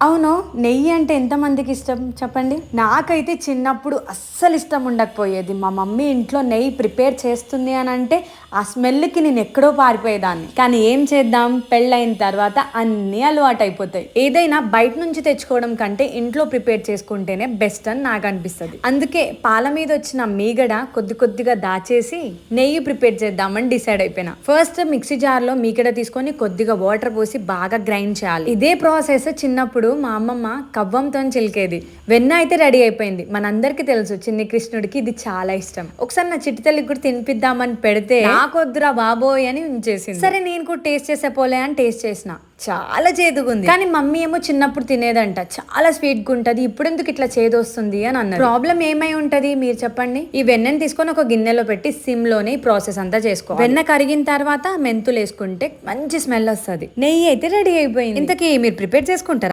అవును. నెయ్యి అంటే ఎంతమందికి ఇష్టం చెప్పండి? నాకైతే చిన్నప్పుడు అస్సలు ఇష్టం ఉండకపోయేది. మా మమ్మీ ఇంట్లో నెయ్యి ప్రిపేర్ చేస్తుంది అని అంటే ఆ స్మెల్‌కి నేను ఎక్కడో పారిపోయేదాన్ని. కానీ ఏం చేద్దాం, పెళ్ళైన తర్వాత అన్నీ అలవాటైపోతాయి. ఏదైనా బయట నుంచి తెచ్చుకోవడం కంటే ఇంట్లో ప్రిపేర్ చేసుకుంటేనే బెస్ట్ అని నాకు అనిపిస్తది. అందుకే పాల మీద వచ్చిన మీగడ కొద్ది కొద్దిగా దాచేసి నెయ్యి ప్రిపేర్ చేద్దామని డిసైడ్ అయిపోయినా. ఫస్ట్ మిక్సీ జార్‌లో మీగడ తీసుకొని కొద్దిగా వాటర్ పోసి బాగా గ్రైండ్ చేయాలి. ఇదే ప్రాసెస్ చిన్నప్పుడు మా అమ్మమ్మ కవ్వంతో చిలికేది. వెన్న అయితే రెడీ అయిపోయింది. మనందరికీ తెలుసు చిన్ని కృష్ణుడికి ఇది చాలా ఇష్టం. ఒకసారి నా చిట్టి తల్లికి కూడా తినిపిద్దామని పెడితే నాకొద్దురా బాబోయ్ అని ఉంచేసింది. సరే నేను కూడా టేస్ట్ చేసే పోలే అని టేస్ట్ చేసిన. చాలా చేదుగుంది. కానీ మమ్మీ ఏమో చిన్నప్పుడు తినేదంట, చాలా స్వీట్ గా ఉంటది, ఇప్పుడు ఎందుకు ఇట్లా చేదు వస్తుంది అని అన్నారు. ప్రాబ్లం ఏమై ఉంటది మీరు చెప్పండి? ఈ వెన్నని తీసుకొని ఒక గిన్నెలో పెట్టి సిమ్ లోనే ఈ ప్రాసెస్ అంతా చేసుకో. వెన్న కరిగిన తర్వాత మెంతులు వేసుకుంటే మంచి స్మెల్ వస్తుంది. నెయ్యి అయితే రెడీ అయిపోయింది. ఇంతకీ మీరు ప్రిపేర్ చేసుకుంటారా?